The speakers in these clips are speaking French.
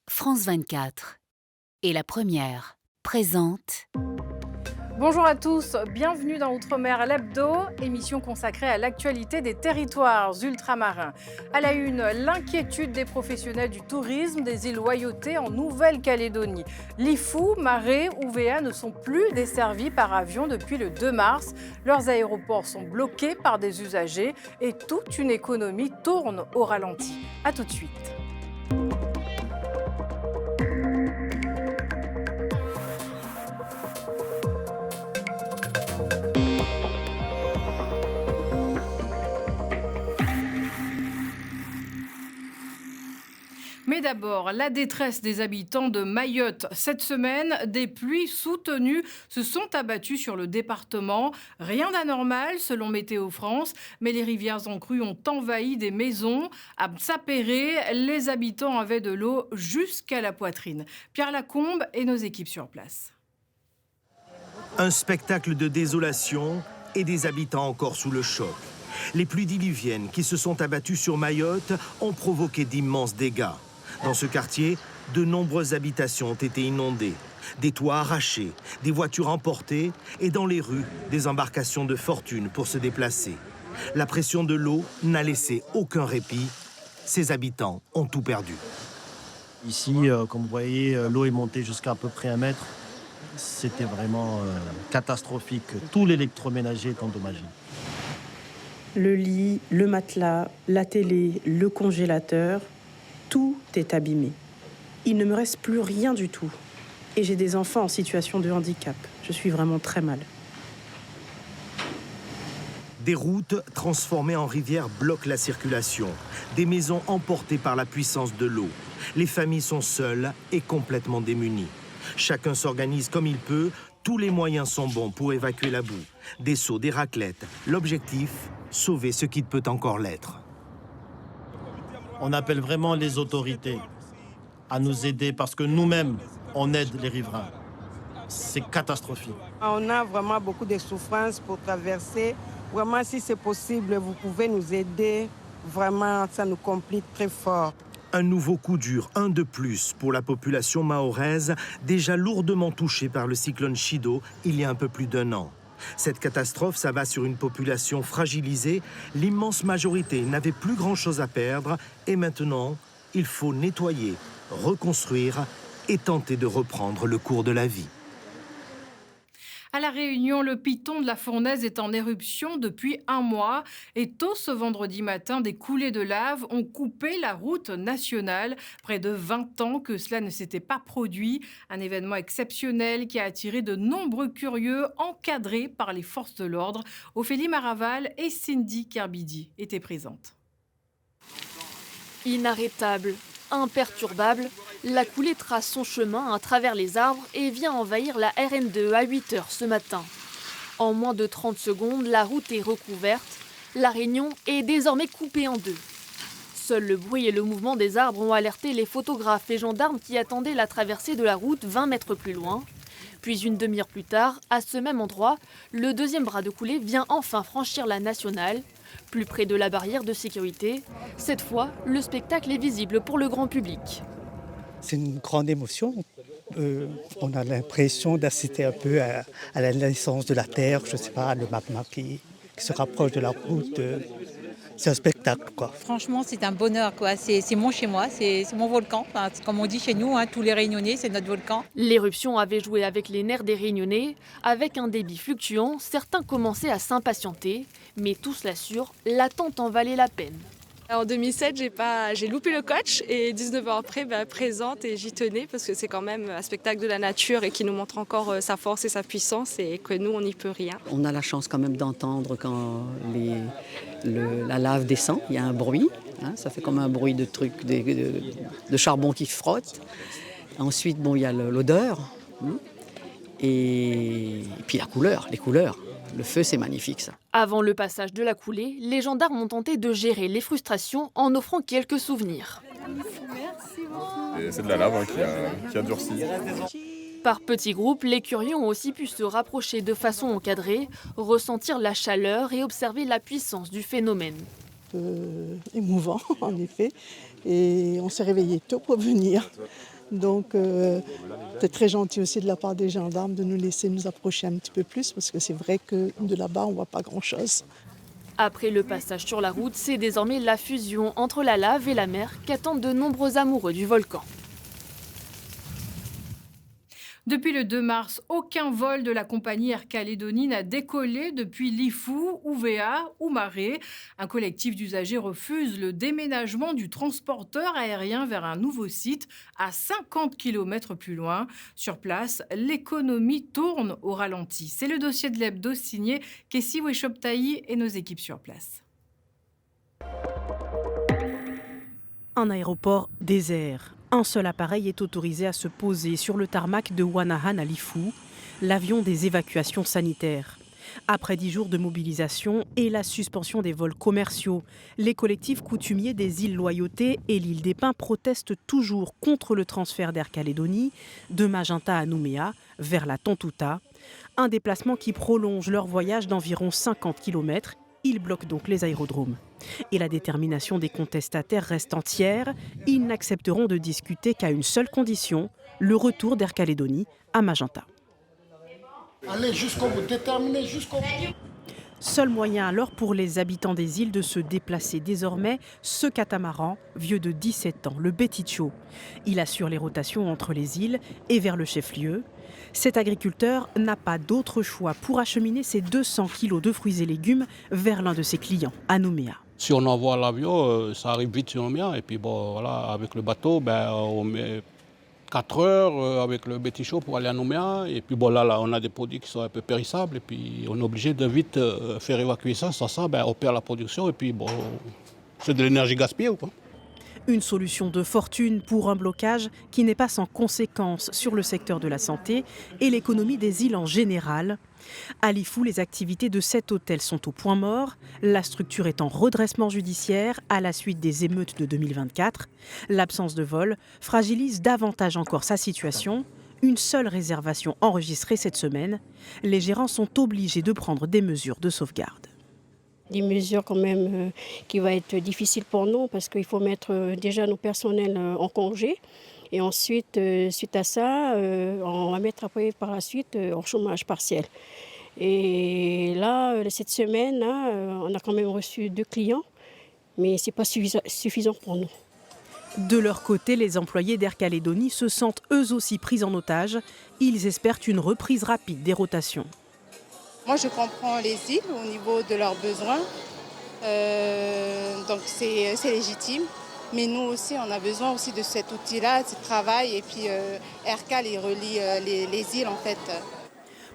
France 24 et La Première présente. Bonjour à tous, bienvenue dans Outre-mer l'Hebdo, émission consacrée à l'actualité des territoires ultramarins. À la une, l'inquiétude des professionnels du tourisme des îles Loyauté en Nouvelle-Calédonie. Lifou, Maré, Ouvéa ne sont plus desservis par avion depuis le 2 mars. Leurs aéroports sont bloqués par des usagers et toute une économie tourne au ralenti. A tout de suite. Mais d'abord, la détresse des habitants de Mayotte. Cette semaine, des pluies soutenues se sont abattues sur le département. Rien d'anormal selon Météo France, mais les rivières en crue ont envahi des maisons. À Msapéré, les habitants avaient de l'eau jusqu'à la poitrine. Pierre Lacombe et nos équipes sur place. Un spectacle de désolation et des habitants encore sous le choc. Les pluies diluviennes qui se sont abattues sur Mayotte ont provoqué d'immenses dégâts. Dans ce quartier, de nombreuses habitations ont été inondées, des toits arrachés, des voitures emportées et dans les rues, des embarcations de fortune pour se déplacer. La pression de l'eau n'a laissé aucun répit. Ces habitants ont tout perdu. Ici, comme vous voyez, l'eau est montée jusqu'à peu près 1 mètre. C'était vraiment catastrophique. Tout l'électroménager est endommagé. Le lit, le matelas, la télé, le congélateur, tout est abîmé. Il ne me reste plus rien du tout. Et j'ai des enfants en situation de handicap. Je suis vraiment très mal. Des routes transformées en rivières bloquent la circulation. Des maisons emportées par la puissance de l'eau. Les familles sont seules et complètement démunies. Chacun s'organise comme il peut. Tous les moyens sont bons pour évacuer la boue. Des seaux, des raclettes. L'objectif, sauver ce qui peut encore l'être. On appelle vraiment les autorités à nous aider parce que nous-mêmes, on aide les riverains. C'est catastrophique. On a vraiment beaucoup de souffrances pour traverser. Vraiment, si c'est possible, vous pouvez nous aider. Vraiment, ça nous complique très fort. Un nouveau coup dur, un de plus, pour la population mahoraise, déjà lourdement touchée par le cyclone Chido il y a un peu plus d'1 an. Cette catastrophe s'abat sur une population fragilisée. L'immense majorité n'avait plus grand-chose à perdre. Et maintenant, il faut nettoyer, reconstruire et tenter de reprendre le cours de la vie. À La Réunion, le piton de la Fournaise est en éruption depuis 1 mois. Et tôt ce vendredi matin, des coulées de lave ont coupé la route nationale. Près de 20 ans que cela ne s'était pas produit. Un événement exceptionnel qui a attiré de nombreux curieux encadrés par les forces de l'ordre. Ophélie Maraval et Cindy Kerbidi étaient présentes. Inarrêtable, imperturbable, la coulée trace son chemin à travers les arbres et vient envahir la RN2 à 8 h ce matin. En moins de 30 secondes, la route est recouverte. La Réunion est désormais coupée en 2. Seul le bruit et le mouvement des arbres ont alerté les photographes et gendarmes qui attendaient la traversée de la route 20 mètres plus loin. Puis une demi-heure plus tard, à ce même endroit, le deuxième bras de coulée vient enfin franchir la nationale. Plus près de la barrière de sécurité, cette fois, le spectacle est visible pour le grand public. C'est une grande émotion. On a l'impression d'assister un peu à la naissance de la Terre, je ne sais pas, le magma qui se rapproche de la route. C'est un spectacle, quoi. Franchement, c'est un bonheur, quoi. C'est mon chez moi, c'est mon volcan. Enfin, comme on dit chez nous, tous les Réunionnais, c'est notre volcan. L'éruption avait joué avec les nerfs des Réunionnais. Avec un débit fluctuant, certains commençaient à s'impatienter. Mais tous l'assurent, l'attente en valait la peine. En 2007, j'ai loupé le coach et 19 ans après, présente et j'y tenais parce que c'est quand même un spectacle de la nature et qui nous montre encore sa force et sa puissance et que nous, on n'y peut rien. On a la chance quand même d'entendre quand la lave descend, il y a un bruit, ça fait comme un bruit de de charbon qui frotte. Ensuite, il y a l'odeur et puis les couleurs. Le feu, c'est magnifique, ça. Avant le passage de la coulée, les gendarmes ont tenté de gérer les frustrations en offrant quelques souvenirs. C'est de la lave qui a durci. Par petits groupes, les curieux ont aussi pu se rapprocher de façon encadrée, ressentir la chaleur et observer la puissance du phénomène. Émouvant, en effet. Et on s'est réveillé tôt pour venir. Donc, c'est très gentil aussi de la part des gendarmes de nous laisser nous approcher un petit peu plus parce que c'est vrai que de là-bas, on ne voit pas grand-chose. Après le passage sur la route, c'est désormais la fusion entre la lave et la mer qu'attendent de nombreux amoureux du volcan. Depuis le 2 mars, aucun vol de la compagnie Air Calédonie n'a décollé depuis Lifou, Ouvéa ou Maré. Un collectif d'usagers refuse le déménagement du transporteur aérien vers un nouveau site à 50 km plus loin. Sur place, l'économie tourne au ralenti. C'est le dossier de l'hebdo signé Kessi Weshoptaï et nos équipes sur place. Un aéroport désert. Un seul appareil est autorisé à se poser sur le tarmac de Wanahan à Lifou, l'avion des évacuations sanitaires. Après 10 jours de mobilisation et la suspension des vols commerciaux, les collectifs coutumiers des îles Loyauté et l'île des Pins protestent toujours contre le transfert d'Air Calédonie de Magenta à Nouméa vers la Tontouta, un déplacement qui prolonge leur voyage d'environ 50 km. Ils bloquent donc les aérodromes. Et la détermination des contestataires reste entière. Ils n'accepteront de discuter qu'à une seule condition, le retour d'Air Calédonie à Magenta. Allez jusqu'au bout, déterminez jusqu'au bout. Seul moyen alors pour les habitants des îles de se déplacer désormais, ce catamaran, vieux de 17 ans, le Beticho. Il assure les rotations entre les îles et vers le chef-lieu. Cet agriculteur n'a pas d'autre choix pour acheminer ses 200 kilos de fruits et légumes vers l'un de ses clients, à Nouméa. Si on envoie l'avion, ça arrive vite sur Nouméa. Et puis bon, voilà, avec le bateau, on met 4 heures avec le Beticho pour aller à Nouméa. Et puis bon, là, on a des produits qui sont un peu périssables. Et puis on est obligé de vite faire évacuer ça. Sans ça, on perd la production. Et puis bon, c'est de l'énergie gaspillée ou quoi. Une solution de fortune pour un blocage qui n'est pas sans conséquences sur le secteur de la santé et l'économie des îles en général. À Lifou, les activités de cet hôtel sont au point mort. La structure est en redressement judiciaire à la suite des émeutes de 2024. L'absence de vol fragilise davantage encore sa situation. Une seule réservation enregistrée cette semaine. Les gérants sont obligés de prendre des mesures de sauvegarde. Des mesures quand même qui vont être difficiles pour nous parce qu'il faut mettre déjà nos personnels en congé. Et ensuite, suite à ça, on va mettre après par la suite en chômage partiel. Et là, cette semaine, on a quand même reçu 2 clients, mais ce n'est pas suffisant pour nous. De leur côté, les employés d'Air Calédonie se sentent eux aussi pris en otage. Ils espèrent une reprise rapide des rotations. Moi, je comprends les îles au niveau de leurs besoins, donc c'est légitime. Mais nous aussi, on a besoin aussi de cet outil-là, de ce travail. Et puis Aircal, il relie les îles en fait.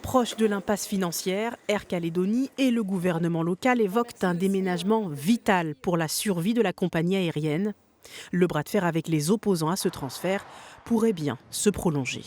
Proche de l'impasse financière, Air Calédonie et le gouvernement local évoquent un déménagement vital pour la survie de la compagnie aérienne. Le bras de fer avec les opposants à ce transfert pourrait bien se prolonger.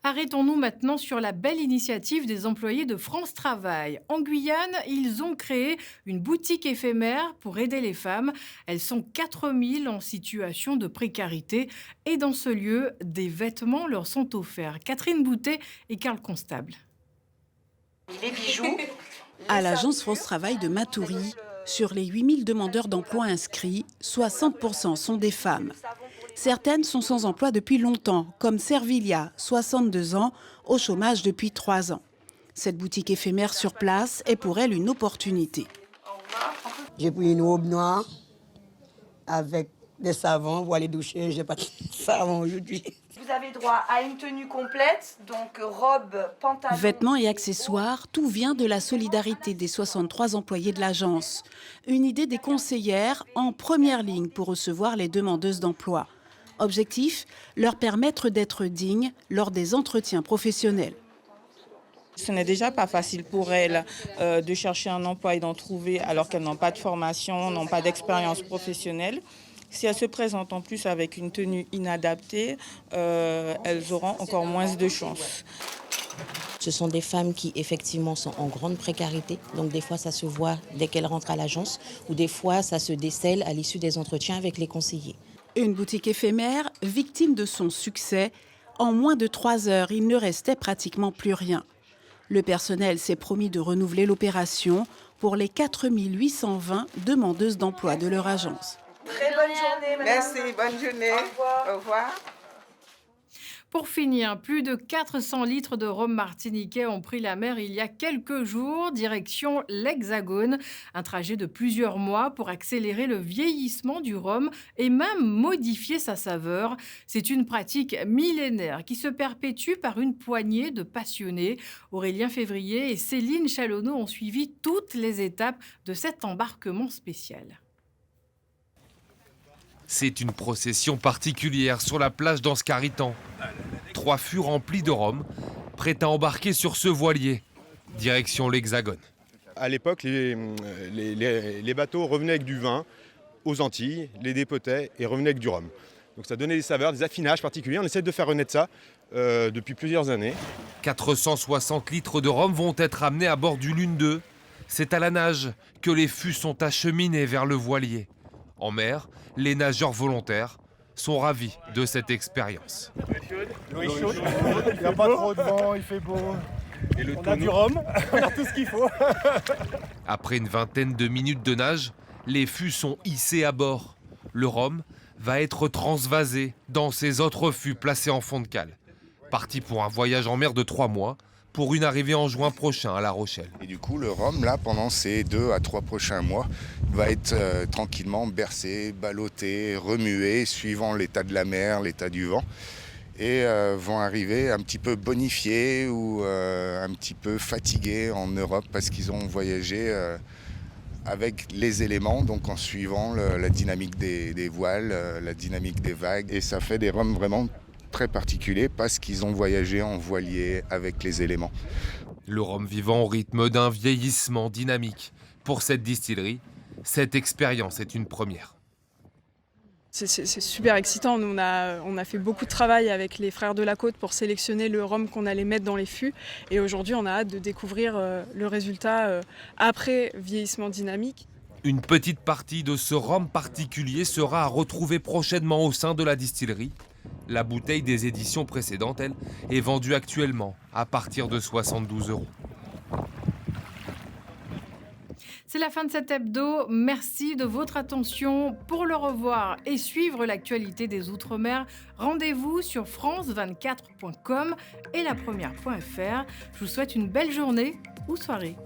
Arrêtons-nous maintenant sur la belle initiative des employés de France Travail. En Guyane, ils ont créé une boutique éphémère pour aider les femmes. Elles sont 4000 en situation de précarité et dans ce lieu, des vêtements leur sont offerts. Catherine Boutet et Carl Constable. Les bijoux. À l'agence France Travail de Matoury, sur les 8000 demandeurs d'emploi inscrits, 60% sont des femmes. Certaines sont sans emploi depuis longtemps, comme Servilia, 62 ans, au chômage depuis 3 ans. Cette boutique éphémère sur place est pour elle une opportunité. J'ai pris une robe noire avec des savons pour aller doucher. Je n'ai pas de savon aujourd'hui. Vous avez droit à une tenue complète, donc robe, pantalon... Vêtements et accessoires, tout vient de la solidarité des 63 employés de l'agence. Une idée des conseillères en première ligne pour recevoir les demandeuses d'emploi. Objectif, leur permettre d'être dignes lors des entretiens professionnels. Ce n'est déjà pas facile pour elles de chercher un emploi et d'en trouver alors qu'elles n'ont pas de formation, n'ont pas d'expérience professionnelle. Si elles se présentent en plus avec une tenue inadaptée, elles auront encore moins de chances. Ce sont des femmes qui effectivement sont en grande précarité, donc des fois ça se voit dès qu'elles rentrent à l'agence ou des fois ça se décèle à l'issue des entretiens avec les conseillers. Une boutique éphémère, victime de son succès. En moins de 3 heures, il ne restait pratiquement plus rien. Le personnel s'est promis de renouveler l'opération pour les 4820 demandeuses d'emploi de leur agence. Très bonne journée, madame. Merci, bonne journée. Au revoir. Au revoir. Pour finir, plus de 400 litres de rhum martiniquais ont pris la mer il y a quelques jours, direction l'Hexagone. Un trajet de plusieurs mois pour accélérer le vieillissement du rhum et même modifier sa saveur. C'est une pratique millénaire qui se perpétue par une poignée de passionnés. Aurélien Février et Céline Chalonneau ont suivi toutes les étapes de cet embarquement spécial. C'est une procession particulière sur la plage d'Anscaritan. 3 fûts remplis de rhum, prêts à embarquer sur ce voilier, direction l'Hexagone. À l'époque, les bateaux revenaient avec du vin aux Antilles, les dépotaient et revenaient avec du rhum. Donc ça donnait des saveurs, des affinages particuliers. On essaie de faire renaître ça depuis plusieurs années. 460 litres de rhum vont être amenés à bord du Lune 2. C'est à la nage que les fûts sont acheminés vers le voilier. En mer, les nageurs volontaires sont ravis de cette expérience. L'eau est chaude, il n'y a pas trop de vent, il fait beau. Et on a du rhum, on a tout ce qu'il faut. Après une vingtaine de minutes de nage, les fûts sont hissés à bord. Le rhum va être transvasé dans ces autres fûts placés en fond de cale. Parti pour un voyage en mer de 3 mois, pour une arrivée en juin prochain à La Rochelle. Et du coup, le rhum, là, pendant ces 2 à 3 prochains mois, va être tranquillement bercé, ballotté, remué, suivant l'état de la mer, l'état du vent, et vont arriver un petit peu bonifiés ou un petit peu fatigués en Europe parce qu'ils ont voyagé avec les éléments, donc en suivant la dynamique des voiles, la dynamique des vagues, et ça fait des rhums vraiment très particuliers parce qu'ils ont voyagé en voilier avec les éléments. Le rhum vivant au rythme d'un vieillissement dynamique. Pour cette distillerie, cette expérience est une première. C'est super excitant. Nous, on a fait beaucoup de travail avec les frères de la Côte pour sélectionner le rhum qu'on allait mettre dans les fûts. Et aujourd'hui, on a hâte de découvrir le résultat après vieillissement dynamique. Une petite partie de ce rhum particulier sera à retrouver prochainement au sein de la distillerie. La bouteille des éditions précédentes, elle, est vendue actuellement à partir de 72 €. C'est la fin de cet hebdo. Merci de votre attention. Pour le revoir et suivre l'actualité des Outre-mer, rendez-vous sur france24.com et lapremière.fr. Je vous souhaite une belle journée ou soirée.